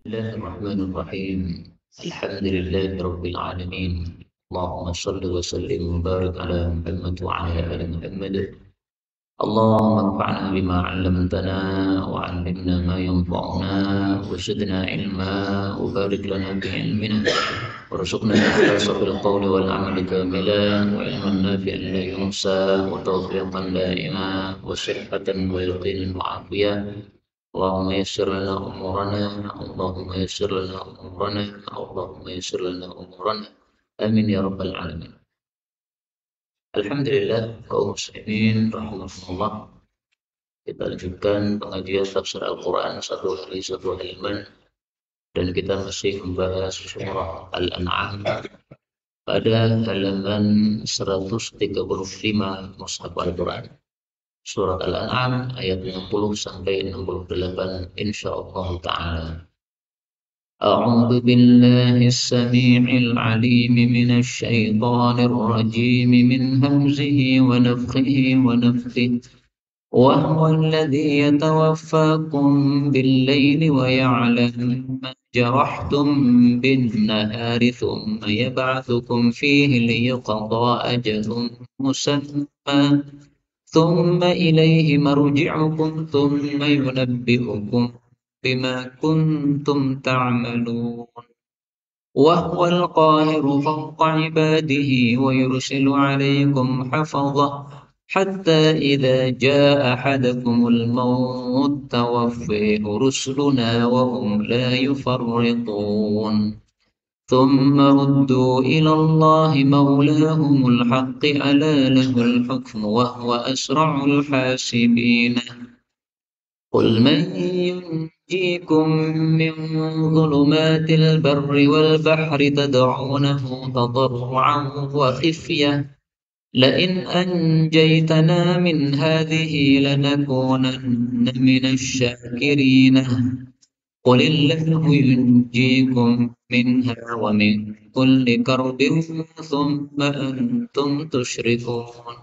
الله الرحمن الرحيم. الحمد لله رب العالمين. اللهم صل وسلم وبارك على محمد وعلى آل محمد. اللهم انفعنا بما علمتنا وعلمنا ما ينفعنا وزدنا علما وبارك لنا بعلمنا وارزقنا الإخلاص في القول والعمل كاملا وعلما نافعا لا ينسى وتوفيقا دائما وصحة ويقين وعافية. اللهم يسر لنا أمورنا. اللهم يسر لنا أمورنا. اللهم يسر لنا أمورنا. آمين يا رب العالمين. Alhamdulillah kaum muslimin rahimahullah. Kita lanjutkan pengajian tafsir Al-Quran satu hari satu halaman, dan kita masih membahas surah Al-An'am pada halaman 135 Mushaf Al-Quran. Surat Al-An'am ayat 60 sampai 68 insyaallah taala. أعوذ بالله السميع العليم من الشيطان الرجيم من همزه ونفخه ونفثه. وهو الذي يتوفاكم بالليل ويعلم ما جرحتم بالنهار ثم يبعثكم فيه ليقضى أجل مسمى ثم إليه مرجعكم ثم ينبئكم بما كنتم تعملون. وهو القاهر فوق عباده ويرسل عليكم حفظة حتى إذا جاء أحدكم الموت توفيه رسلنا وهم لا يفرطون. ثم ردوا إلى الله مولاهم الحق ألا له الحكم وهو أسرع الحاسبين. قل من ينجيكم من ظلمات البر والبحر تدعونه تضرعا وخفية لئن أنجيتنا من هذه لنكونن من الشاكرين. قل الله ينجيكم منها ومن كل كرب ثم أنتم تشركون.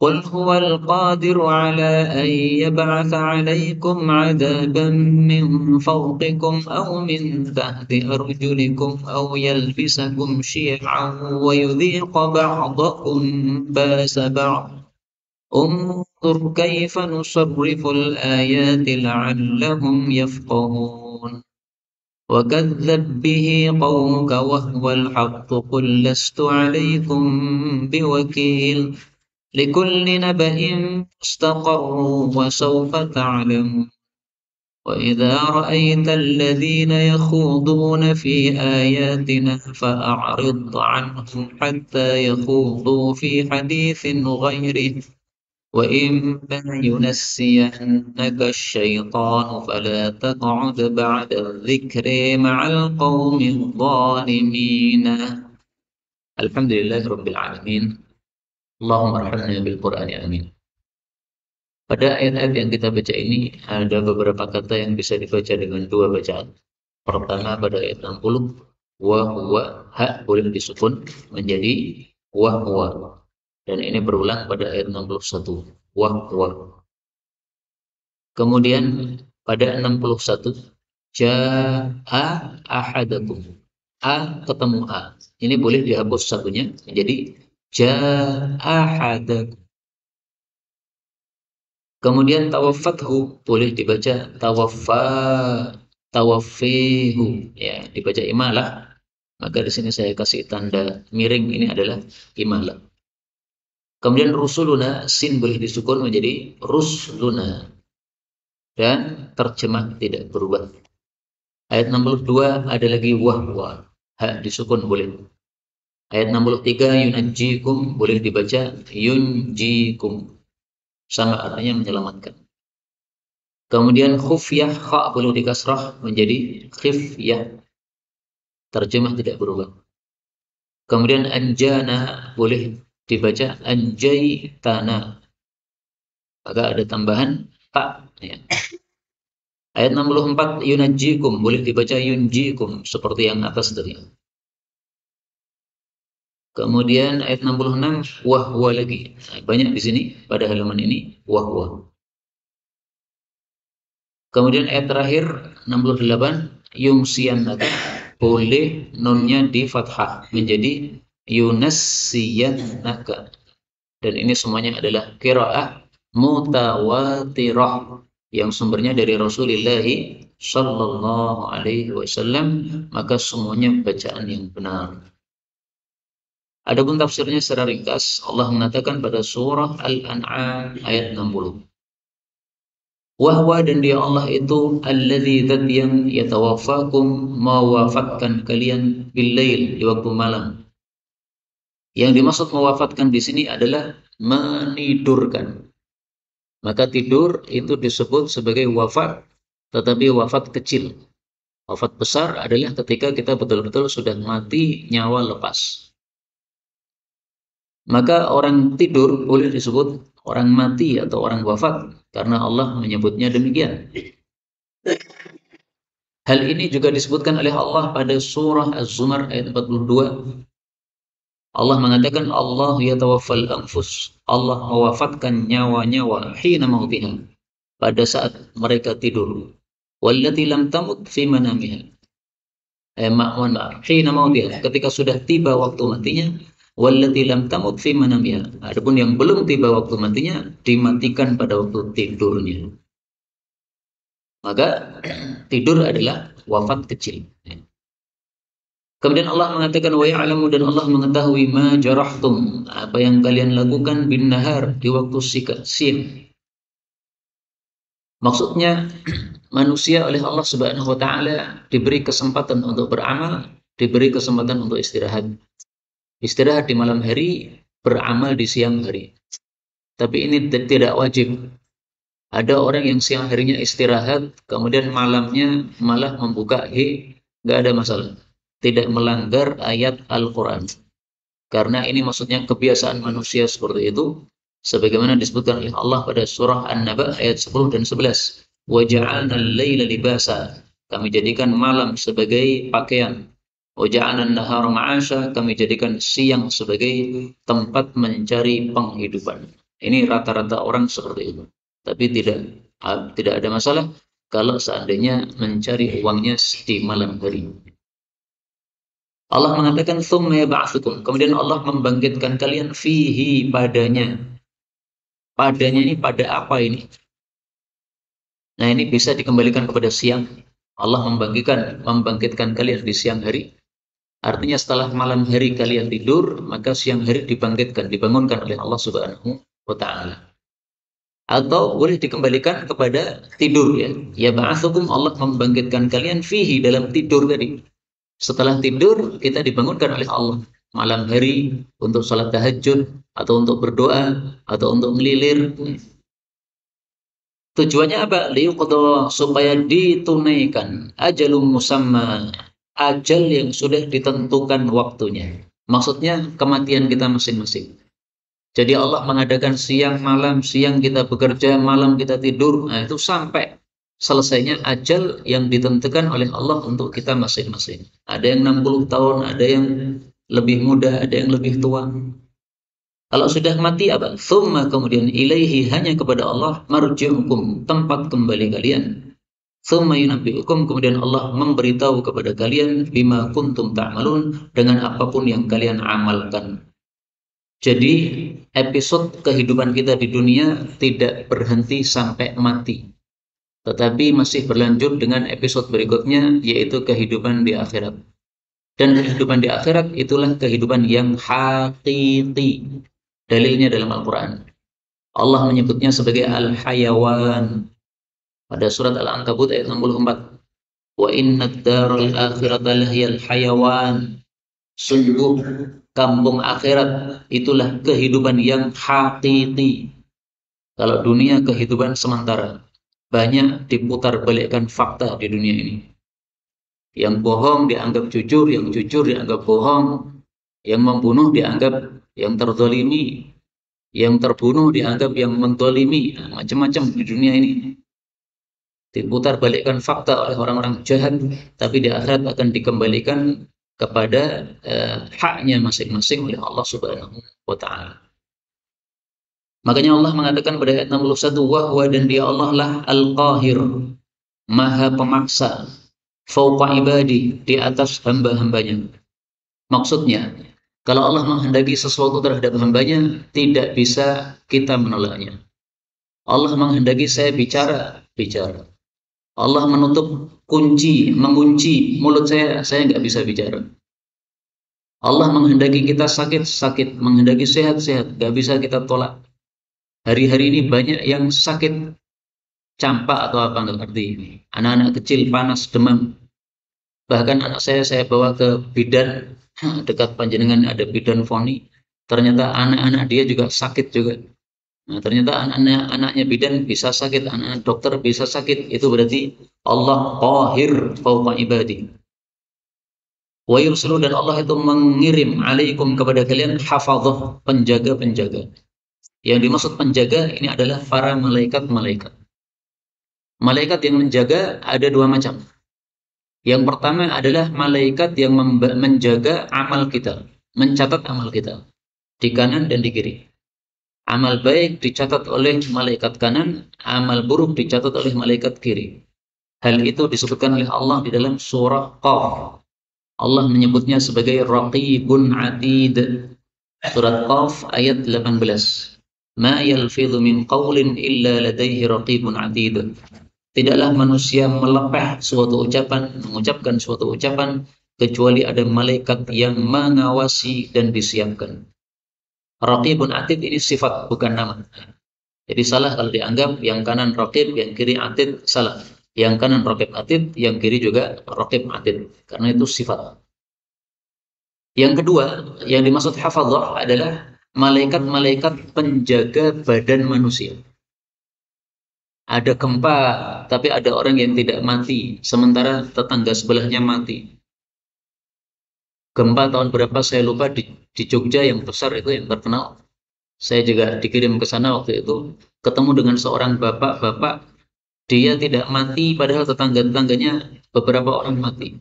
قل هو القادر على أن يبعث عليكم عذابا من فوقكم أو من تحت أرجلكم أو يلبسكم شيعا ويذيق بعضكم بأس بعض. انظر كيف نصرف الآيات لعلهم يفقهون. وكذب به قومك وهو الحق قل لست عليكم بوكيل. لكل نبأ مستقر وسوف تعلمون. وإذا رأيت الذين يخوضون في آياتنا فأعرض عنهم حتى يخوضوا في حديث غيره وإما ينسينك الشيطان فلا تقعد بعد الذكر مع القوم الظالمين. الحمد لله رب العالمين. Allahumma arhamna bil Qur'an ya amin. Pada ayat-ayat yang kita baca ini ada beberapa kata yang bisa dibaca dengan dua bacaan. Pertama pada ayat 60, wa huwa, ha boleh disukun menjadi wa huwa. Dan ini berulang pada ayat 61, wa huwa. Kemudian pada 61, ja'a ahadakum. A ketemu A. Ini boleh dihapus satunya menjadi ja'ahadakum. Kemudian tawaffathu boleh dibaca tawaffihu, ya dibaca imalah. Maka di sini saya kasih tanda miring, ini adalah imalah. Kemudian rusuluna, sin boleh disukun menjadi rusluna dan terjemah tidak berubah. Ayat 62 ada lagi wahwa, ha disukun boleh. Ayat 63 yunajjikum boleh dibaca yunjikum, sama artinya menyelamatkan. Kemudian khufyah, kha boleh dikasrah menjadi khifyah, terjemah tidak berubah. Kemudian anjana boleh dibaca anjaitana, maka ada tambahan ta ya. Ayat 64 yunajjikum boleh dibaca yunjikum seperti yang atas tadi. Kemudian ayat 66 wahwa lagi. Nah, banyak di sini pada halaman ini wahwa. Kemudian ayat terakhir 68 yumsiyannaka, boleh nunnya di fathah menjadi yunassiyannaka. Dan ini semuanya adalah qiraah mutawatirah yang sumbernya dari Rasulullah Shallallahu Alaihi Wasallam, maka semuanya bacaan yang benar. Adapun tafsirnya secara ringkas, Allah mengatakan pada surah Al-An'am ayat 60. Wahwa, dan dia Allah itu alladzi, zat yang yatawaffakum, mewafatkan kalian bil-lail, di waktu malam. Yang dimaksud mewafatkan di sini adalah menidurkan. Maka tidur itu disebut sebagai wafat, tetapi wafat kecil. Wafat besar adalah ketika kita betul-betul sudah mati, nyawa lepas. Maka orang tidur boleh disebut orang mati atau orang wafat, karena Allah menyebutnya demikian. Hal ini juga disebutkan oleh Allah pada surah Az-Zumar ayat 42. Allah mengatakan, Allah yatawaffal anfus, Allah mewafatkan nyawa-nyawa hina mautiha, pada saat mereka tidur. Wallati lam tamut fi manamiha, hina mautiha, ketika sudah tiba waktu matinya. Wallati lam tamut fi manamiha, adapun yang belum tiba waktu matinya, dimatikan pada waktu tidurnya. Maka tidur adalah wafat kecil. Kemudian Allah mengatakan, wa ya'lamu, dan Allah mengetahui ma jarahtum, apa yang kalian lakukan bin nahar, di waktu siang. Maksudnya manusia oleh Allah Subhanahu wa taala diberi kesempatan untuk beramal, diberi kesempatan untuk istirahat. Istirahat di malam hari, beramal di siang hari. Tapi ini tidak wajib. Ada orang yang siang harinya istirahat, kemudian malamnya malah membuka nggak ada masalah. Tidak melanggar ayat Al-Quran. Karena ini maksudnya kebiasaan manusia seperti itu. Sebagaimana disebutkan oleh Allah pada surah An-Naba ayat 10 dan 11. وَجَعَلْنَا اللَّيْلَ لِبَاسًا, kami jadikan malam sebagai pakaian. وَجَعَلْنَا النَّهَارَ مَعَاشًا, kami jadikan siang sebagai tempat mencari penghidupan. Ini rata-rata orang seperti itu. Tapi tidak ada masalah kalau seandainya mencari uangnya di malam hari. Allah mengatakan tsumma yab'atsukum, kemudian Allah membangkitkan kalian fihi, padanya. Padanya ini pada apa ini? Nah, ini bisa dikembalikan kepada siang. Allah membangkitkan kalian di siang hari. Artinya setelah malam hari kalian tidur, maka siang hari dibangunkan oleh Allah Subhanahu wa taala. Atau boleh dikembalikan kepada tidur, ya. Ya ba'atsukum, Allah membangkitkan kalian fihi, dalam tidur tadi. Setelah tidur, kita dibangunkan oleh Allah malam hari untuk salat tahajud, atau untuk berdoa, atau untuk melilir. Tujuannya apa? Liuqadha, supaya ditunaikan ajalum musamma, ajal yang sudah ditentukan waktunya. Maksudnya kematian kita masing-masing. Jadi Allah mengadakan siang malam, siang kita bekerja, malam kita tidur. Nah, itu sampai selesainya ajal yang ditentukan oleh Allah untuk kita masing-masing. Ada yang 60 tahun, ada yang lebih muda, ada yang lebih tua. Kalau sudah mati apa? Thumma, kemudian ilaihi, hanya kepada Allah, marji'ukum, tempat kembali kalian. Thumma yunabbi'ukum, kemudian Allah memberitahu kepada kalian bima kuntum ta'malun, dengan apapun yang kalian amalkan. Jadi episode kehidupan kita di dunia tidak berhenti sampai mati, tetapi masih berlanjut dengan episode berikutnya, yaitu kehidupan di akhirat. Dan kehidupan di akhirat itulah kehidupan yang hakiki. Dalilnya dalam Al-Quran. Allah menyebutnya sebagai al-hayawan. Pada surat Al-Ankabut ayat 64. Wa innad daral akhirata lahiyal hayawan. Sungguh kampung akhirat itulah kehidupan yang hakiki. Kalau dunia kehidupan sementara. Banyak diputar balikkan fakta di dunia ini. Yang bohong dianggap jujur, yang jujur dianggap bohong, yang membunuh dianggap yang terzalimi, yang terbunuh dianggap yang menzalimi. Macam-macam di dunia ini. Diputar balikkan fakta oleh orang-orang jahat, tapi di akhirat akan dikembalikan kepada haknya masing-masing oleh Allah Subhanahu wa taala. Makanya Allah mengatakan pada ayat 61, wahwa, dan dia Allah lah al-qahir, maha pemaksa. fauqa ibadi, di atas hamba-hambanya. Maksudnya, kalau Allah menghendaki sesuatu terhadap hambanya, tidak bisa kita menolaknya. Allah menghendaki saya bicara, bicara. Allah menutup mengunci mulut saya nggak bisa bicara. Allah menghendaki kita sakit, sakit. Menghendaki sehat, sehat. Nggak bisa kita tolak. Hari-hari ini banyak yang sakit, campak atau apa nggak ngerti. Anak-anak kecil panas, demam. Bahkan anak saya bawa ke bidan, dekat Panjenengan ada bidan Foni. Ternyata anak-anak dia juga sakit juga. Nah, ternyata anak-anaknya bidan bisa sakit, anak-anak dokter bisa sakit. Itu berarti Allah qahir fauqa ibadi. Wa yursilu, dan Allah itu mengirim alaikum kepada kalian hafadzah, penjaga-penjaga. Yang dimaksud penjaga ini adalah para malaikat-malaikat. Malaikat yang menjaga ada dua macam. Yang pertama adalah malaikat yang menjaga amal kita, mencatat amal kita di kanan dan di kiri. Amal baik dicatat oleh malaikat kanan, amal buruk dicatat oleh malaikat kiri. Hal itu disebutkan oleh Allah di dalam surah Qaf. Allah menyebutnya sebagai Raqibun Atid. Surat Qaf ayat 18. Ma yalfidhu min qawlin illa ladaihi raqibun atid. Tidaklah manusia melepeh suatu ucapan, mengucapkan suatu ucapan, kecuali ada malaikat yang mengawasi dan disiapkan. Raqibun atid ini sifat, bukan nama. Jadi salah kalau dianggap yang kanan raqib, yang kiri atid, salah. Yang kanan raqib atid, yang kiri juga raqib atid. Karena itu sifat. Yang kedua, yang dimaksud hafadzah adalah malaikat-malaikat penjaga badan manusia. Ada gempa, tapi ada orang yang tidak mati, sementara tetangga sebelahnya mati. Gempa tahun berapa saya lupa, di Jogja yang besar itu, yang terkenal. Saya juga dikirim ke sana waktu itu, ketemu dengan seorang bapak, dia tidak mati, padahal tetangga-tetangganya beberapa orang mati.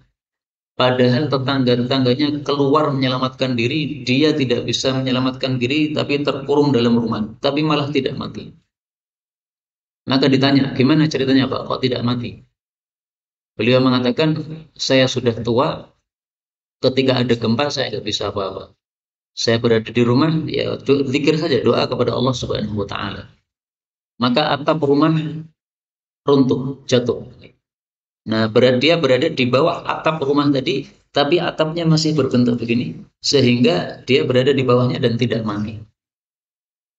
Padahal tetangga-tetangganya keluar menyelamatkan diri, dia tidak bisa menyelamatkan diri, tapi terkurung dalam rumah, tapi malah tidak mati. Maka ditanya, gimana ceritanya Pak, kok tidak mati? Beliau mengatakan, saya sudah tua, ketika ada gempa saya nggak bisa apa-apa. Saya berada di rumah, ya zikir saja, doa kepada Allah Subhanahu wa Ta'ala. Maka atap rumah runtuh, jatuh. Nah, dia berada di bawah atap rumah tadi, tapi atapnya masih berbentuk begini, sehingga dia berada di bawahnya dan tidak mati.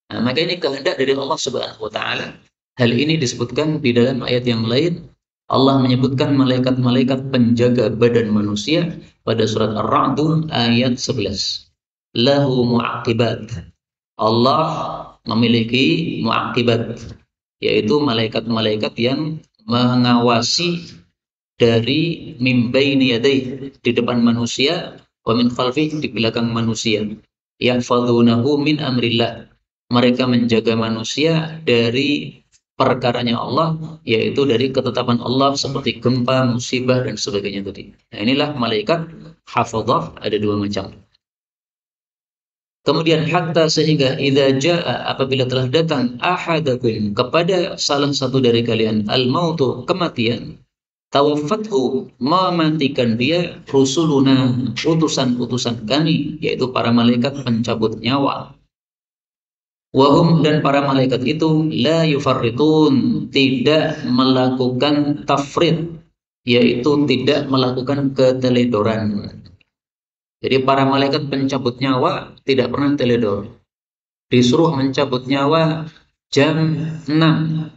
Nah, maka ini kehendak dari Allah Subhanahu wa Ta'ala. Hal ini disebutkan di dalam ayat yang lain. Allah menyebutkan malaikat-malaikat penjaga badan manusia pada surat Ar-Ra'd ayat 11. Lahu mu'aqibat. Allah memiliki mu'aqibat, yaitu malaikat-malaikat yang mengawasi dari mimbaini yadayh, di depan manusia, wa min khalfih, di belakang manusia. Yahfadhunahu min amrillah. Mereka menjaga manusia dari perkaranya Allah, yaitu dari ketetapan Allah seperti gempa, musibah, dan sebagainya tadi. Nah, inilah malaikat hafadzah, ada dua macam. Kemudian hatta, sehingga idza jaa, apabila telah datang ahadakum, kepada salah satu dari kalian, al-mautu, kematian, tawaffathu, mematikan dia, rusuluna, utusan-utusan kami, yaitu para malaikat pencabut nyawa. Wahum, dan para malaikat itu la yufarritun, tidak melakukan tafrid, yaitu tidak melakukan keteledoran. Jadi para malaikat pencabut nyawa tidak pernah teledor. Disuruh mencabut nyawa jam 6,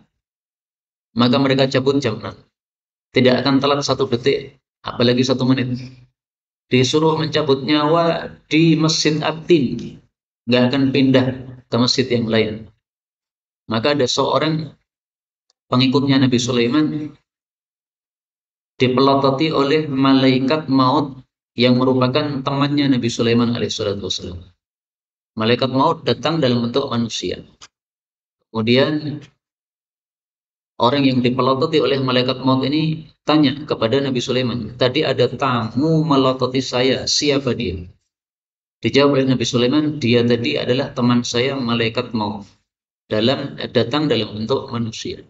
maka mereka cabut jam 6. Tidak akan telat 1 detik, apalagi 1 menit. Disuruh mencabut nyawa di Masjid Abdin, nggak akan pindah ke masjid yang lain. Maka ada seorang pengikutnya Nabi Sulaiman dipelototi oleh malaikat maut yang merupakan temannya Nabi Sulaiman alaihissalam. Malaikat maut datang dalam bentuk manusia. Kemudian orang yang dipelototi oleh malaikat maut ini tanya kepada Nabi Sulaiman, tadi ada tamu melototi saya, siapa dia? Dijawab oleh Nabi Sulaiman, dia tadi adalah teman saya malaikat maut, datang dalam bentuk manusia.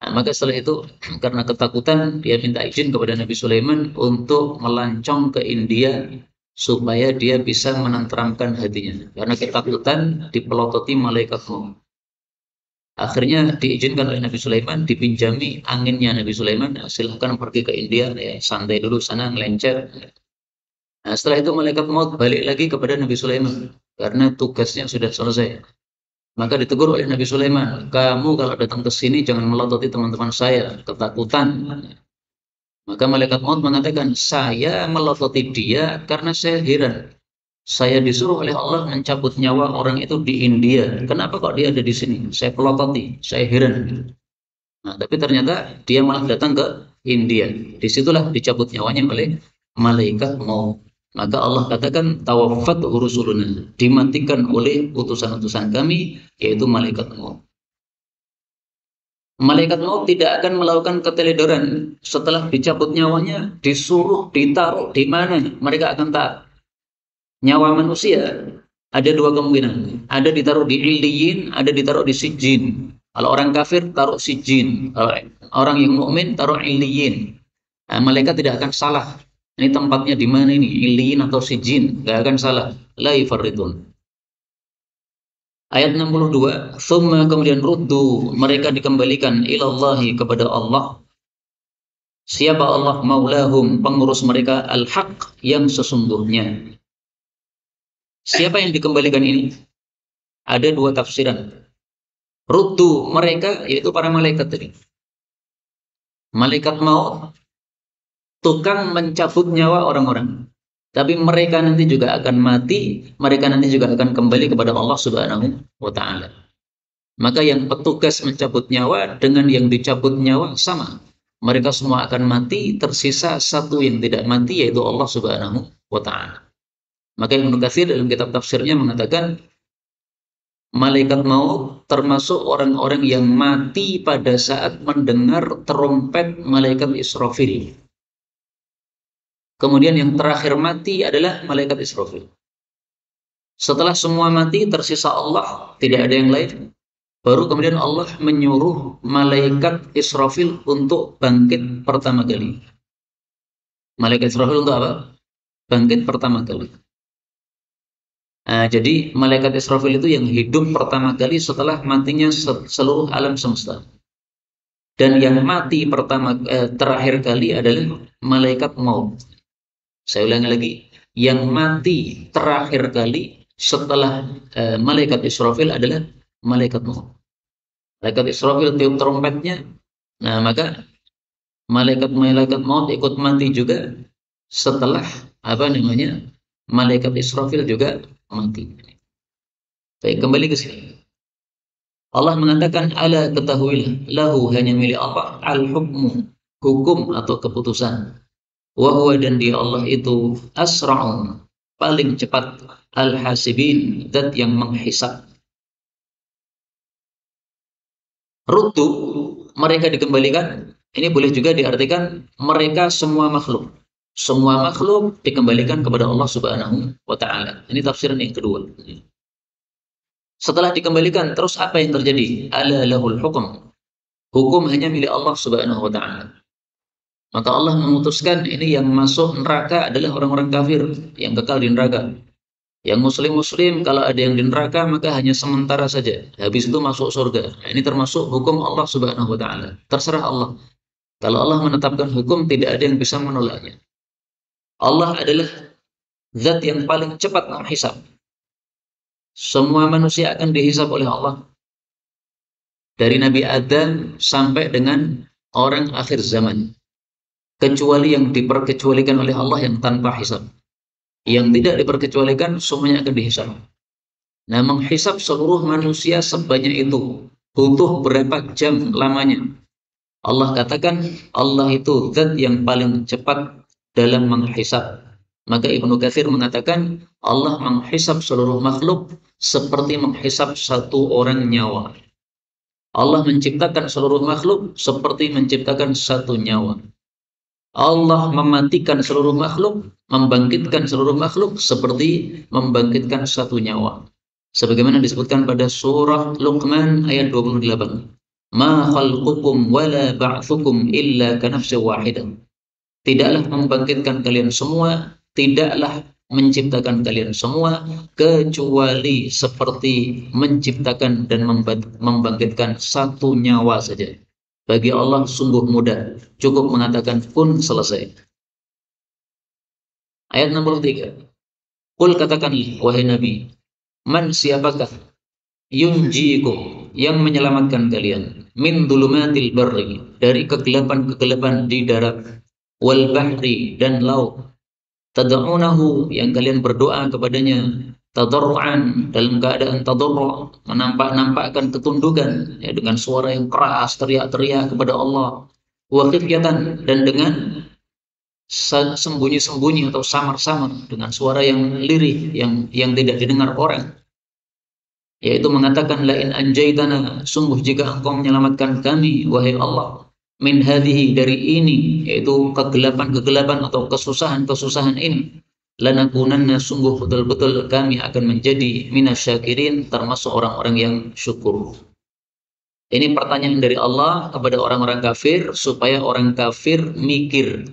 Nah, maka setelah itu karena ketakutan dia minta izin kepada Nabi Sulaiman untuk melancong ke India supaya dia bisa menenteramkan hatinya. Karena ketakutan dipelototi malaikat maut. Akhirnya diizinkan oleh Nabi Sulaiman, dipinjami anginnya Nabi Sulaiman, silahkan pergi ke India, ya, santai dulu sana, ngelencer. Nah, setelah itu malaikat maut balik lagi kepada Nabi Sulaiman karena tugasnya sudah selesai. Maka ditegur oleh Nabi Sulaiman, kamu kalau datang ke sini jangan melototi teman-teman saya, ketakutan. Maka malaikat maut mengatakan, saya melototi dia karena saya heran. Saya disuruh oleh Allah mencabut nyawa orang itu di India. Kenapa kok dia ada di sini? Saya pelototi, saya heran. Nah, tapi ternyata dia malah datang ke India. Disitulah dicabut nyawanya oleh malaikat maut. Maka Allah katakan tawaffat rusuluna, dimatikan oleh utusan-utusan kami, yaitu malaikat maut. Malaikat maut tidak akan melakukan keteledoran setelah dicabut nyawanya, disuruh ditaruh di mana mereka akan taat. Nyawa manusia ada dua kemungkinan, ada ditaruh di illiyin, ada ditaruh di sijin. Kalau orang kafir taruh sijin, kalau orang yang mukmin taruh illiyin. Nah, malaikat tidak akan salah. Ini tempatnya di mana ini? Illiyin atau sijin? Gak akan salah. La yufarritun. Ayat 62, "Tsumma kemudian ruddu, mereka dikembalikan ilallahi kepada Allah. Siapa Allah? Maulahum, pengurus mereka, al-haq, yang sesungguhnya." Siapa yang dikembalikan ini? Ada dua tafsiran. Ruddu, mereka yaitu para malaikat tadi. Malaikat maut tukang mencabut nyawa orang-orang. Tapi mereka nanti juga akan mati, mereka nanti juga akan kembali kepada Allah Subhanahu wa taala. Maka yang petugas mencabut nyawa dengan yang dicabut nyawa sama. Mereka semua akan mati, tersisa satu yang tidak mati yaitu Allah Subhanahu wa taala. Maka Ibnu Katsir dalam kitab tafsirnya mengatakan malaikat maut termasuk orang-orang yang mati pada saat mendengar trompet malaikat Israfil. Kemudian yang terakhir mati adalah malaikat Israfil. Setelah semua mati, tersisa Allah, tidak ada yang lain. Baru kemudian Allah menyuruh malaikat Israfil untuk bangkit pertama kali. Malaikat Israfil untuk apa? Bangkit pertama kali. Nah, jadi malaikat Israfil itu yang hidup pertama kali setelah matinya seluruh alam semesta. Dan yang mati terakhir kali adalah malaikat maut. Saya ulangi lagi, yang mati terakhir kali setelah malaikat Israfil adalah malaikat maut. Malaikat Israfil tiup trompetnya, nah maka malaikat maut ikut mati juga setelah malaikat Israfil juga mati. Baik, kembali ke sini. Allah mengatakan, ala ketahuilah, lahu hanya milik Allah, al-hukmu, hukum atau keputusan. Wa huwa, dan dia Allah itu asra'u, paling cepat, al-hasibin, zat yang menghisab. Ruddu, mereka dikembalikan. Ini boleh juga diartikan mereka semua makhluk. Semua makhluk dikembalikan kepada Allah Subhanahu wa taala. Ini tafsiran yang kedua. Setelah dikembalikan, terus apa yang terjadi? Ala lahul hukum. Hukum hanya milik Allah Subhanahu wa taala. Maka Allah memutuskan ini yang masuk neraka adalah orang-orang kafir yang kekal di neraka. Yang muslim-muslim kalau ada yang di neraka maka hanya sementara saja. Habis itu masuk surga. Nah, ini termasuk hukum Allah Subhanahu wa taala. Terserah Allah. Kalau Allah menetapkan hukum tidak ada yang bisa menolaknya. Allah adalah zat yang paling cepat menghisab. Semua manusia akan dihisab oleh Allah. Dari Nabi Adam sampai dengan orang akhir zaman. Kecuali yang diperkecualikan oleh Allah yang tanpa hisab. Yang tidak diperkecualikan semuanya akan dihisab. Nah, menghisab seluruh manusia sebanyak itu butuh berapa jam lamanya? Allah katakan Allah itu zat yang paling cepat dalam menghisab. Maka Ibnu Katsir mengatakan Allah menghisab seluruh makhluk seperti menghisab satu orang nyawa. Allah menciptakan seluruh makhluk seperti menciptakan satu nyawa. Allah mematikan seluruh makhluk, membangkitkan seluruh makhluk seperti membangkitkan satu nyawa. Sebagaimana disebutkan pada surah Luqman ayat 28. ma khalqukum wala ba'tsukum illa kanafsin wahidah. Tidaklah membangkitkan kalian semua, tidaklah menciptakan kalian semua kecuali seperti menciptakan dan membangkitkan satu nyawa saja. Bagi Allah sungguh mudah, cukup mengatakan kun, selesai. Ayat 63. Qul, katakanlah wahai Nabi, man, siapakah, yunjikum, yang menyelamatkan kalian, min dhulumatil barri, dari kegelapan-kegelapan di darat, wal bahri, dan laut, tad'unahu, yang kalian berdoa kepadanya, tadarruan, dalam keadaan tadarru', menampak-nampakkan ketundukan, ya, dengan suara yang keras, teriak-teriak kepada Allah, wa khifyatan, dan dengan sembunyi-sembunyi atau samar-samar, dengan suara yang lirih, yang tidak didengar orang, yaitu mengatakan, la in anjaitana, sungguh jika engkau menyelamatkan kami wahai Allah, min hadhihi, dari ini, yaitu kegelapan-kegelapan atau kesusahan-kesusahan ini, lanakunanna, sungguh betul-betul kami akan menjadi minasyakirin, termasuk orang-orang yang syukur. Ini pertanyaan dari Allah kepada orang-orang kafir supaya orang kafir mikir.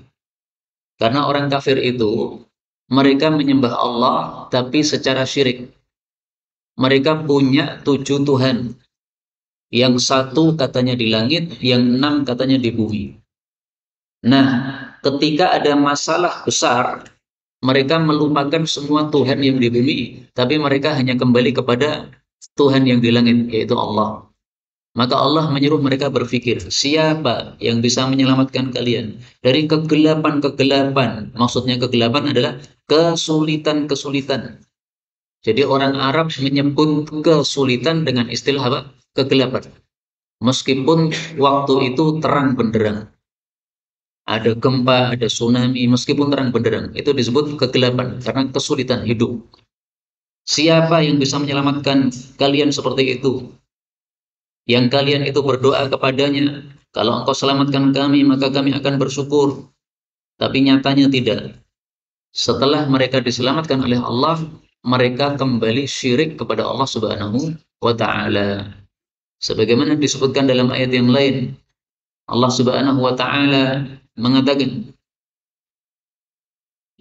Karena orang kafir itu mereka menyembah Allah tapi secara syirik. Mereka punya 7 Tuhan. Yang 1 katanya di langit, yang 6 katanya di bumi. Nah, ketika ada masalah besar, mereka melupakan semua Tuhan yang di bumi, tapi mereka hanya kembali kepada Tuhan yang di langit, yaitu Allah. Maka Allah menyuruh mereka berpikir, siapa yang bisa menyelamatkan kalian dari kegelapan-kegelapan? Maksudnya kegelapan adalah kesulitan-kesulitan. Jadi orang Arab menyebut kesulitan dengan istilah apa? Kegelapan. Meskipun waktu itu terang benderang. Ada gempa, ada tsunami, meskipun terang benderang, itu disebut kegelapan karena kesulitan hidup. Siapa yang bisa menyelamatkan kalian seperti itu? Yang kalian itu berdoa kepadanya, kalau engkau selamatkan kami, maka kami akan bersyukur. Tapi nyatanya tidak. Setelah mereka diselamatkan oleh Allah, mereka kembali syirik kepada Allah Subhanahu wa Ta'ala. Sebagaimana disebutkan dalam ayat yang lain, Allah Subhanahu wa Ta'ala mengatakan,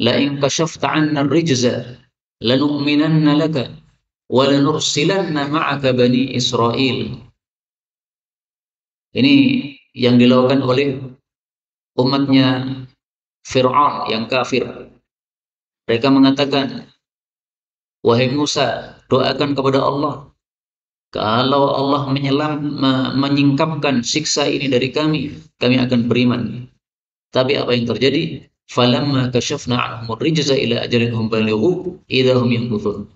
la in kashafta 'anna ar-rijza lanu'minanna laka wa lanursilanna ma'aka bani Israil. Ini yang dilakukan oleh umatnya Fir'aun yang kafir. Mereka mengatakan, wahai Musa, doakan kepada Allah. Kalau Allah menyingkapkan siksa ini dari kami akan beriman. Tapi apa yang terjadi? Falamma kashafna 'anhum ar-rijza ila ajalin hum balighu idza hum yankuthun.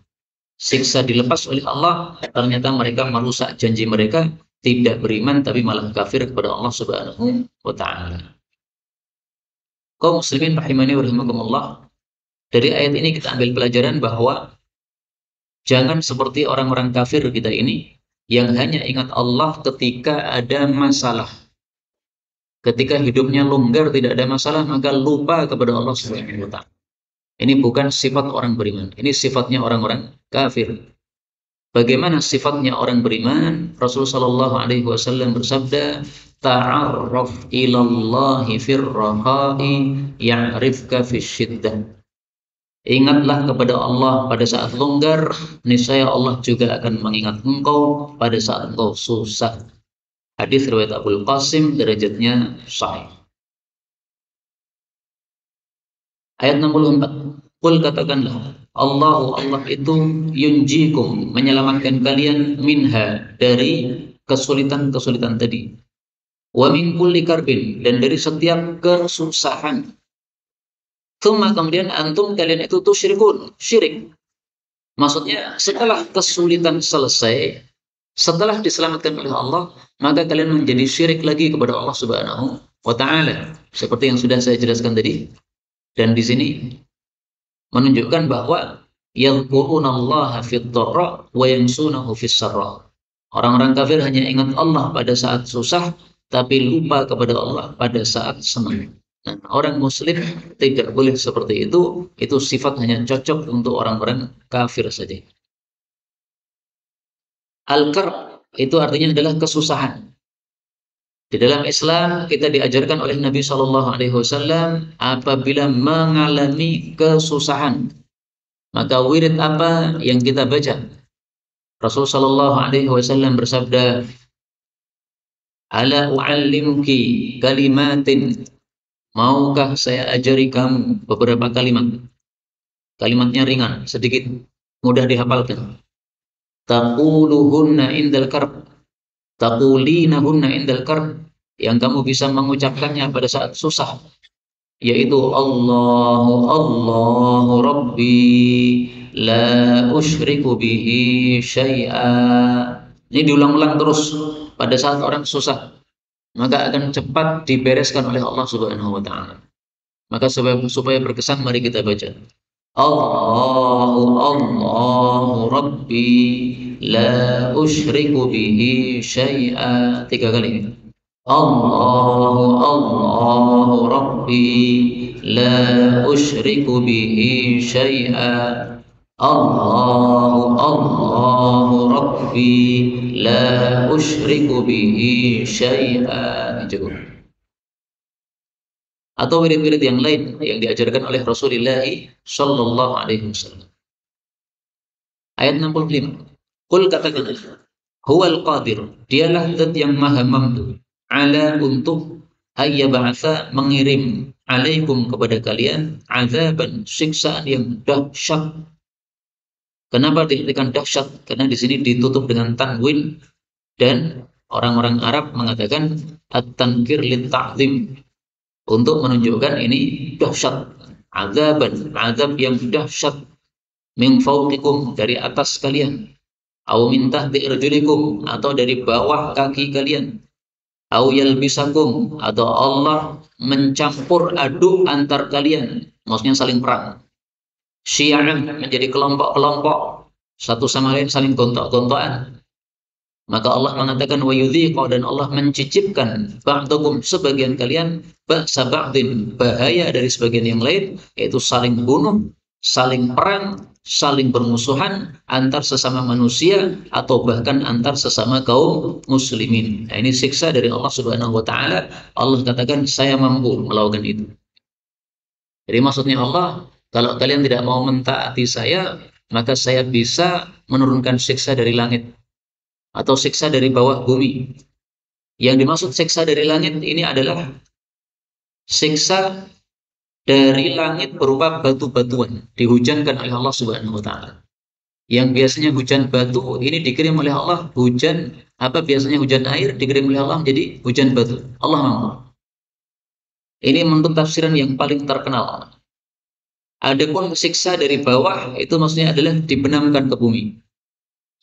Siksa dilepas oleh Allah, ternyata mereka merusak janji mereka, tidak beriman tapi malah kafir kepada Allah Subhanahu wa Ta'ala. Kaum muslimin rahimani wa rahimakumullah, dari ayat ini kita ambil pelajaran bahwa jangan seperti orang-orang kafir kita ini yang hanya ingat Allah ketika ada masalah. Ketika hidupnya longgar, tidak ada masalah, maka lupa kepada Allah Subhanahu wa Ta'ala. Ini bukan sifat orang beriman, ini sifatnya orang-orang kafir. Bagaimana sifatnya orang beriman? Rasulullah Shallallahu Alaihi Wasallam bersabda, "Ta'arraf ilallahi firraha'i ya'rifka fisyiddah." Ingatlah kepada Allah pada saat longgar, niscaya Allah juga akan mengingat engkau pada saat engkau susah. Hadis riwayat Abul Qasim, derajatnya sahih. Ayat 64. Qul, katakanlah, Allah itu yunjikum, menyelamatkan kalian, minha, dari kesulitan-kesulitan tadi. Wa min kulli karbin, dan dari setiap kesusahan. Tsumma, kemudian antum, kalian itu tusyrikun, syirik. Maksudnya setelah kesulitan selesai, setelah diselamatkan oleh Allah, maka kalian menjadi syirik lagi kepada Allah Subhanahu wa Ta'ala. Seperti yang sudah saya jelaskan tadi. Dan di sini menunjukkan bahwa yadhkurunallaha fid-dharra wa yansunahu fis-sarra. Orang-orang kafir hanya ingat Allah pada saat susah, tapi lupa kepada Allah pada saat senang. Nah, orang muslim tidak boleh seperti itu sifat hanya cocok untuk orang-orang kafir saja. Al-karb itu artinya adalah kesusahan. Di dalam Islam kita diajarkan oleh Nabi Shallallahu Alaihi Wasallam apabila mengalami kesusahan, maka wirid apa yang kita baca? Rasul Shallallahu Alaihi Wasallam bersabda, "Ala u'allimuki kalimatin, maukah saya ajari kamu beberapa kalimat? Kalimatnya ringan, sedikit, mudah dihafalkan. Taquluhunna indal karb, taqulinahunna indal karb, yang kamu bisa mengucapkannya pada saat susah, yaitu Allahu Rabbi la usyriku bihi syai'a." Ini diulang-ulang terus pada saat orang susah, maka akan cepat dibereskan oleh Allah Subhanahu wa taala. Maka supaya berkesan, mari kita baca Allahu Rabbi la usyriku bihi syai'a, 3 kali. Allahu Rabbi la usyriku bihi syai'a. Allahu Rabbi la usyriku bihi syai'a. Cukup. Atau wirid-wirid yang lain yang diajarkan oleh Rasulullah Shallallahu Alaihi Wasallam. Ayat 65. Qul, katakanlah, huwal qadir, dialah zat yang maha mampu, ala untuk ayyab'atsa, mengirim, alaikum, kepada kalian, azaban, siksaan yang dahsyat. Kenapa dikatakan dahsyat? Karena di sini ditutup dengan tanwin, dan orang-orang Arab mengatakan at-tankir lit-ta'zim, untuk menunjukkan ini dahsyat. Azaban, azab yang dahsyat, min fawqikum, dari atas kalian, au min tahti arjulikum, atau dari bawah kaki kalian, au yalbisakum, atau Allah mencampur aduk antar kalian, maksudnya saling perang. Syi'an, menjadi kelompok-kelompok, satu sama lain saling gontok-gontokan. Maka Allah mengatakan wa yudhiqa, dan Allah mencicipkan ba'dakum, sebagian kalian, ba'sa ba'din, bahaya dari sebagian yang lain, yaitu saling bunuh, saling perang, saling bermusuhan antar sesama manusia, atau bahkan antar sesama kaum muslimin. Nah, ini siksa dari Allah Subhanahu wa taala. Allah katakan saya mampu melakukan itu. Jadi maksudnya Allah, kalau kalian tidak mau mentaati saya, maka saya bisa menurunkan siksa dari langit atau siksa dari bawah bumi. Yang dimaksud siksa dari langit ini adalah siksa dari langit berupa batu-batuan, dihujankan oleh Allah Subhanahu wa taala. Yang biasanya hujan batu ini dikirim oleh Allah, hujan apa biasanya hujan air dikirim oleh Allah jadi hujan batu. Allah mampu. Ini menurut tafsiran yang paling terkenal. Adapun siksa dari bawah itu maksudnya adalah dibenamkan ke bumi.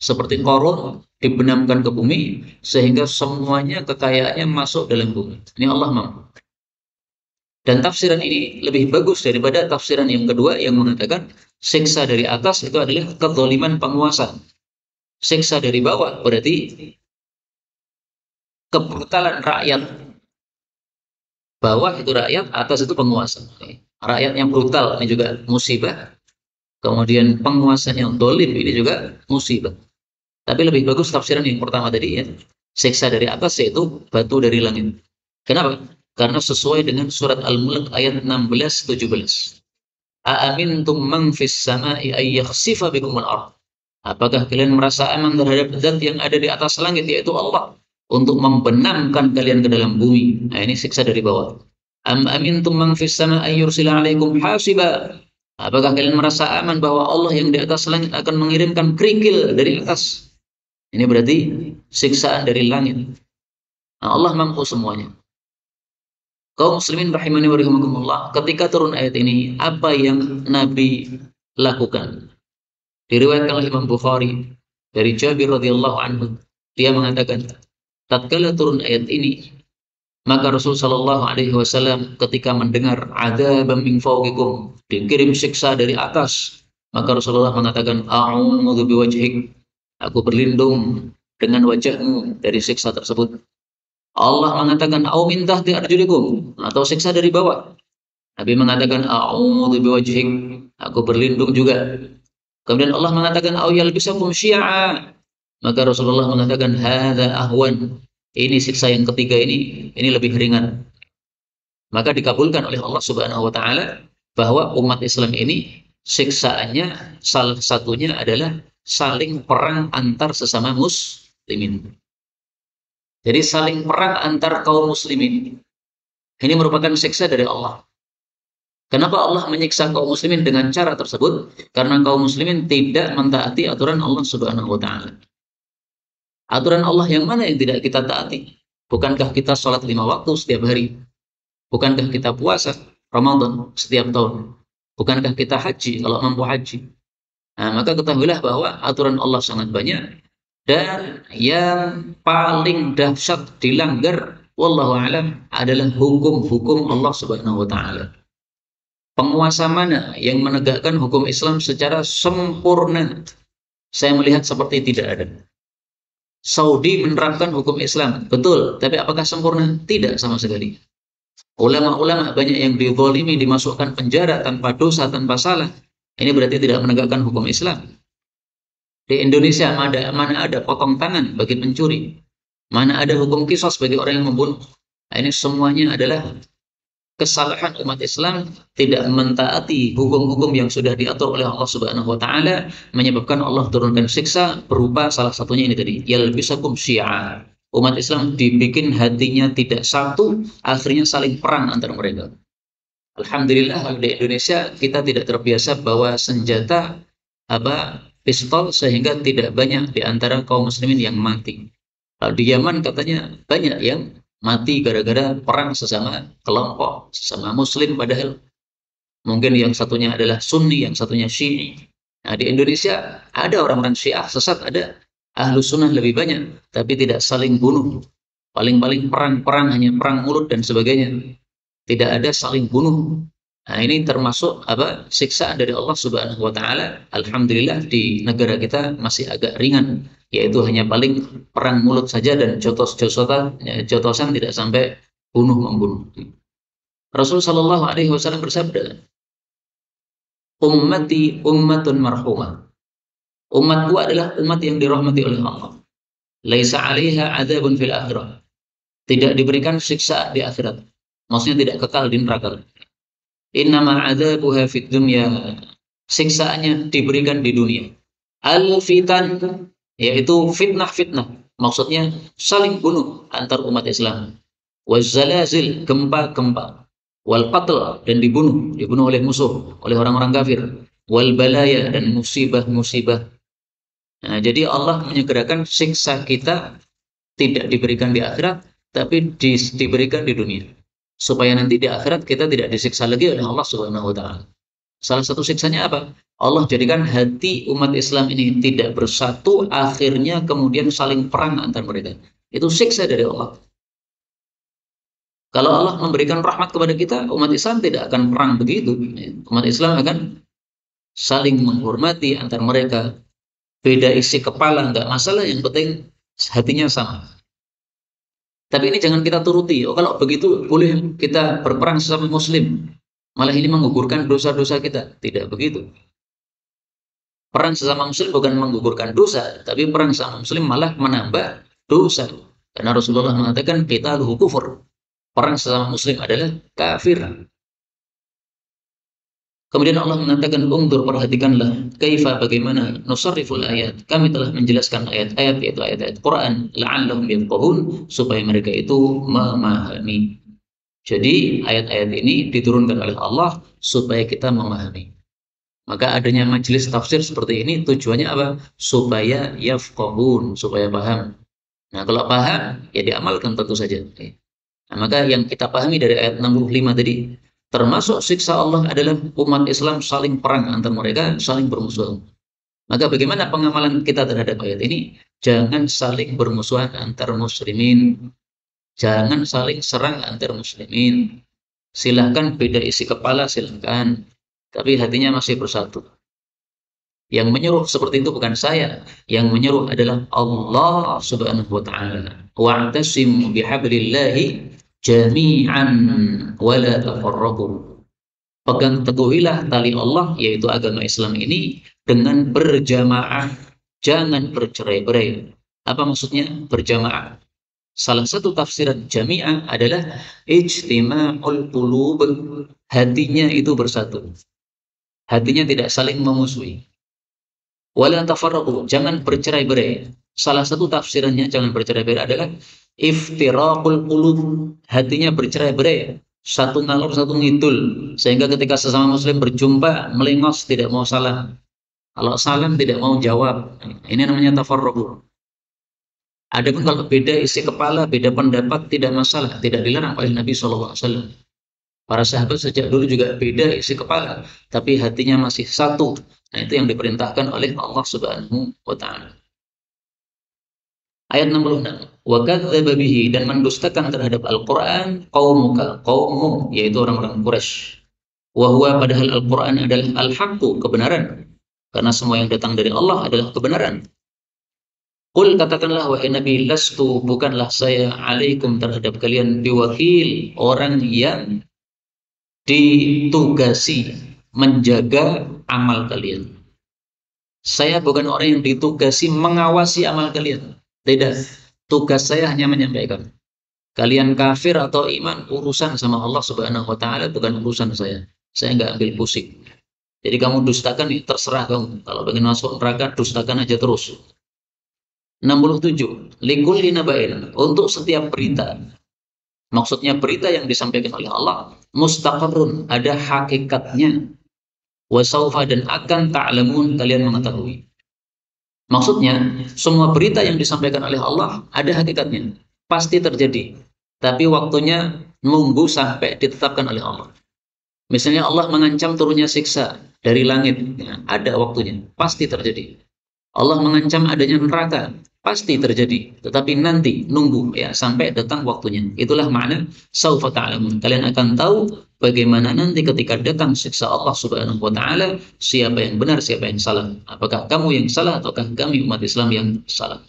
Seperti Qarun dibenamkan ke bumi sehingga semuanya kekayaannya masuk dalam bumi. Ini Allah mampu. Dan tafsiran ini lebih bagus daripada tafsiran yang kedua yang mengatakan siksa dari atas itu adalah kezaliman penguasa. Siksa dari bawah berarti kebrutalan rakyat. Bawah itu rakyat, atas itu penguasa. Rakyat yang brutal ini juga musibah. Kemudian penguasa yang dolim ini juga musibah. Tapi lebih bagus tafsiran yang pertama tadi ya. Siksa dari atas yaitu batu dari langit. Kenapa? Karena sesuai dengan surat Al-Mulk ayat 16-17. A'amintum man fis sama'i ay yakhsifa bikumul ardh. Apakah kalian merasa aman terhadap zat yang ada di atas langit, yaitu Allah, untuk membenamkan kalian ke dalam bumi? Nah, ini siksa dari bawah. Am amintum man fis sama'i yursila 'alaikum hasiba. Apakah kalian merasa aman bahwa Allah yang di atas langit akan mengirimkan kerikil dari atas? Ini berarti siksaan dari langit. Nah, Allah mampu semuanya. Kaum muslimin rahimani wa rahimakumullah, ketika turun ayat ini, apa yang Nabi lakukan? Diriwayatkan oleh Imam Bukhari dari Jabir radhiyallahu anhu, dia mengatakan, tatkala turun ayat ini, maka Rasul sallallahu alaihi wasallam ketika mendengar adzabam min fawqikum, dikirim siksa dari atas, maka Rasulullah mengatakan, a'udzu biwajhik, aku berlindung dengan wajahmu dari siksa tersebut. Allah mengatakan au min tahti arjulikum, atau siksa dari bawah. Nabi mengatakan a'udzu biwajhik, aku berlindung juga. Kemudian Allah mengatakan au yalbisakum syi'a, maka Rasulullah mengatakan hadza ahwan, Ini siksa yang ketiga ini lebih ringan. Maka dikabulkan oleh Allah Subhanahu wa taala bahwa umat Islam ini siksaannya salah satunya adalah saling perang antar sesama muslimin. Jadi saling perang antar kaum muslimin. Ini merupakan siksa dari Allah. Kenapa Allah menyiksa kaum muslimin dengan cara tersebut? Karena kaum muslimin tidak mentaati aturan Allah Subhanahu wa taala. Aturan Allah yang mana yang tidak kita taati? Bukankah kita sholat 5 waktu setiap hari? Bukankah kita puasa Ramadan setiap tahun? Bukankah kita haji kalau mampu haji? Nah, maka ketahuilah bahwa aturan Allah sangat banyak dan yang paling dahsyat dilanggar wallahu alam adalah hukum-hukum Allah Subhanahu wa taala. Penguasa mana yang menegakkan hukum Islam secara sempurna? Saya melihat seperti tidak ada. Saudi menerapkan hukum Islam, betul, tapi apakah sempurna? Tidak sama sekali. Ulama-ulama banyak yang dizalimi, dimasukkan penjara tanpa dosa, tanpa salah. Ini berarti tidak menegakkan hukum Islam. Di Indonesia mana ada potong tangan bagi pencuri? Mana ada hukum qisas bagi orang yang membunuh? Nah, ini semuanya adalah kesalahan umat Islam tidak mentaati hukum-hukum yang sudah diatur oleh Allah Subhanahu wa taala, menyebabkan Allah turunkan siksa berupa salah satunya ini tadi, yalbisakum syi'a. Umat Islam dibikin hatinya tidak satu, akhirnya saling perang antara mereka. Alhamdulillah kalau di Indonesia kita tidak terbiasa bawa senjata pistol sehingga tidak banyak di antara kaum muslimin yang mati. Kalau di Yaman katanya banyak yang mati gara-gara perang sesama kelompok, sesama muslim, padahal mungkin yang satunya adalah Sunni, yang satunya Syi'i. Nah, di Indonesia ada orang-orang Syiah sesat, ada Ahlu Sunnah lebih banyak, tapi tidak saling bunuh. Paling-paling perang-perang hanya perang mulut dan sebagainya. Tidak ada saling bunuh. Nah, ini termasuk siksaan dari Allah Subhanahu wa taala. Alhamdulillah di negara kita masih agak ringan, yaitu hanya paling perang mulut saja dan jotosan tidak sampai bunuh-membunuh. Rasul sallallahu alaihi wasallam bersabda, "Ummati ummatun marhumah." Umatku adalah umat yang dirahmati oleh Allah. Laisa 'alaiha 'adzabun fil akhirah. Tidak diberikan siksa di akhirat. Maksudnya tidak kekal di neraka. Innama 'adzabuha fid dunya. Siksaannya diberikan di dunia. Al-fitan, yaitu fitnah-fitnah. Maksudnya saling bunuh antar umat Islam. Waz-zalazil, gempa-gempa. Wal qatl, dan dibunuh oleh musuh, oleh orang-orang kafir. Wal balaya, dan musibah-musibah. Nah, jadi Allah menyegerakan siksa kita tidak diberikan di akhirat, tapi diberikan di dunia. Supaya nanti di akhirat kita tidak disiksa lagi oleh Allah Subhanahu wa taala. Salah satu siksanya apa? Allah jadikan hati umat Islam ini tidak bersatu, akhirnya kemudian saling perang antar mereka. Itu siksa dari Allah. Kalau Allah memberikan rahmat kepada kita, umat Islam tidak akan perang begitu. Umat Islam akan saling menghormati antar mereka. Beda isi kepala, nggak masalah, yang penting hatinya sama. Tapi ini jangan kita turuti. Oh, kalau begitu boleh kita berperang sesama muslim. Malah ini menggugurkan dosa-dosa kita. Tidak begitu. Perang sesama muslim bukan menggugurkan dosa, tapi perang sesama muslim malah menambah dosa. Karena Rasulullah mengatakan kita kufur. Perang sesama muslim adalah kafir. Kemudian Allah mengatakan, "Ungdur, perhatikanlah, kaifa, bagaimana nusarriful ayat. Kami telah menjelaskan ayat-ayat, yaitu ayat-ayat Quran, la'allahum yafqahun, supaya mereka itu memahami." Jadi ayat-ayat ini diturunkan oleh Allah supaya kita memahami. Maka adanya majelis tafsir seperti ini tujuannya apa? Supaya yafqahun, supaya paham. Nah, kalau paham ya diamalkan tentu saja. Nah, maka yang kita pahami dari ayat 65 tadi, termasuk siksa Allah adalah umat Islam saling perang antar mereka, saling bermusuhan. Maka bagaimana pengamalan kita terhadap ayat ini? Jangan saling bermusuhan antar muslimin. Jangan saling serang antar muslimin. Silahkan beda isi kepala, silahkan. Tapi hatinya masih bersatu. Yang menyuruh seperti itu bukan saya. Yang menyuruh adalah Allah Subhanahu wa ta'ala. Wa'tasimu bihablillahi jami'an wa la tafarraqu. Pegang teguhilah tali Allah, yaitu agama Islam ini, dengan berjamaah, jangan bercerai-berai. Apa maksudnya berjamaah? Salah satu tafsiran jami'ah adalah ijtima'ul qulub, hatinya itu bersatu. Hatinya tidak saling memusuhi. Wala tafarraqu, jangan bercerai-berai. Salah satu tafsirannya jangan bercerai-berai adalah iftiraqul qulub, hatinya bercerai-berai. Satu ngalor satu ngidul, sehingga ketika sesama muslim berjumpa melengos, tidak mau salam. Kalau salam tidak mau jawab. Ini namanya tafarraqu. Adapun kalau beda isi kepala, beda pendapat tidak masalah, tidak dilarang oleh Nabi SAW. Para sahabat sejak dulu juga beda isi kepala, tapi hatinya masih satu. Nah, itu yang diperintahkan oleh Allah Subhanahu wa taala. Ayat 66. Wa kadzdzaba bihi, dan mendustakan terhadap Al-Qur'an qaumuka, qaummu, yaitu orang-orang Quraisy. Wa huwa, padahal Al-Qur'an adalah al-haqqu, kebenaran. Karena semua yang datang dari Allah adalah kebenaran. Qul, katakanlah wahai Nabi, lastu, bukanlah saya alaikum terhadap kalian biwakil, orang yang ditugasi menjaga amal kalian. Saya bukan orang yang ditugasi mengawasi amal kalian. Tidak. Tugas saya hanya menyampaikan. Kalian kafir atau iman, urusan sama Allah Subhanahu wa taala, bukan urusan saya. Saya nggak ambil pusing. Jadi kamu dustakan, terserah kamu. Kalau pengen masuk neraka, dustakan aja terus. 67. Likulli naba'in, untuk setiap berita. Maksudnya berita yang disampaikan oleh Allah mustaqarrun, ada hakikatnya. Wasaufa, dan akan ta'lamun, kalian mengetahui. Maksudnya semua berita yang disampaikan oleh Allah ada hakikatnya, pasti terjadi. Tapi waktunya nunggu sampai ditetapkan oleh Allah. Misalnya Allah mengancam turunnya siksa dari langit, ya, ada waktunya, pasti terjadi. Allah mengancam adanya neraka, pasti terjadi, tetapi nanti nunggu ya sampai datang waktunya. Itulah makna saufa ta'lamun. Kalian akan tahu bagaimana nanti ketika datang siksa Allah Subhanahu wa taala, siapa yang benar, siapa yang salah. Apakah kamu yang salah ataukah kami umat Islam yang salah?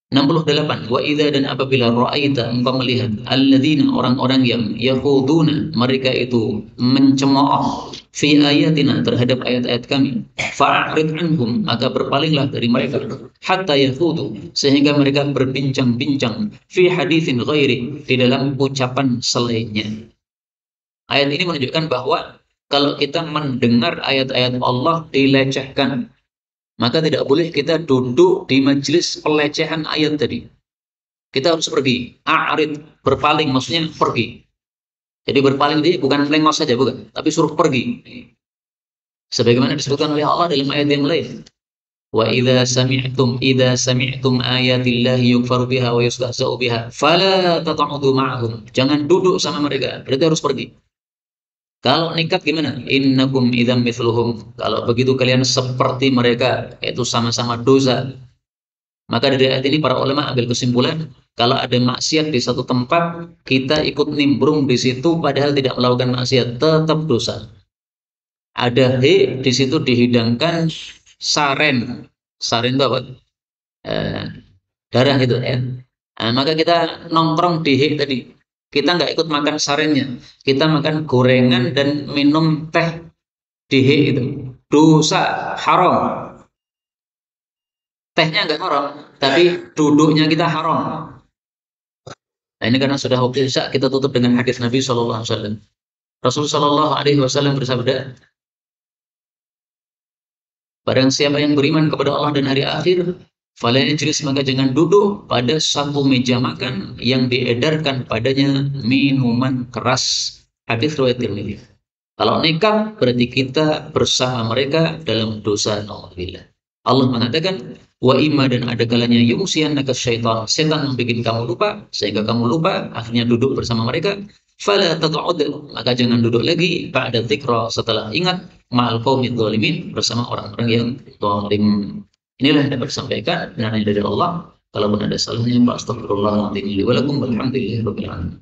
68. Wa idza, dan apabila ra'aita, engkau melihat alladzina, orang-orang yang yakhuduna, mereka itu mencemooh fi ayatina, terhadap ayat-ayat kami, fa'rid anhum, maka berpalinglah dari mereka, hatta yakhudu, sehingga mereka berbincang-bincang fi haditsin ghairi, di dalam ucapan selainnya. Ayat ini menunjukkan bahwa kalau kita mendengar ayat-ayat Allah dilecehkan, maka tidak boleh kita duduk di majelis pelecehan ayat tadi. Kita harus pergi. A'rid, berpaling, maksudnya pergi. Jadi berpaling ini bukan lengos saja, bukan, tapi suruh pergi. Sebagaimana disebutkan oleh Allah dalam ayat yang lain. Wa idza sami'tum ayatillahi yukfaru biha wa yustahza'u biha fala tat'udu ma'ahum. Jangan duduk sama mereka, berarti harus pergi. Kalau nikat gimana? Innakum idzam mithluhum. Kalau begitu kalian seperti mereka, yaitu sama-sama dosa. Maka dari ayat ini para ulama ambil kesimpulan, kalau ada maksiat di satu tempat, kita ikut nimbrung di situ padahal tidak melakukan maksiat, tetap dosa. Ada di situ dihidangkan saren. Saren itu apa? Darah itu ya. Nah, maka kita nongkrong di tadi. Kita nggak ikut makan sarennya, kita makan gorengan dan minum teh dihe itu. Dosa, haram. Tehnya nggak haram, tapi duduknya kita haram. Nah, ini karena sudah waktu isya, kita tutup dengan hadis Nabi SAW. Rasulullah SAW bersabda, barang siapa yang beriman kepada Allah dan hari akhir, fala yajlis, maka jangan duduk pada satu meja makan yang diedarkan padanya minuman keras. Hadis riwayat Tirmidzi. Kalau nikah berarti kita bersama mereka dalam dosa. Alhamdulillah. Allah mengatakan, wa imma, dan ada kalanya yumsiyannaka syaitan, setan membuat kamu lupa sehingga kamu lupa, akhirnya duduk bersama mereka. Fala taq'ud, maka jangan duduk lagi ba'da dzikra, setelah ingat, ma'al qaumidz zalimin, bersama orang-orang yang zalim. Inilah yang dapat disampaikan, benar dari Allah. Kalaupun ada salahnya, astagfirullahaladzim li wa lakum, walhamdulillahirabbil alamin.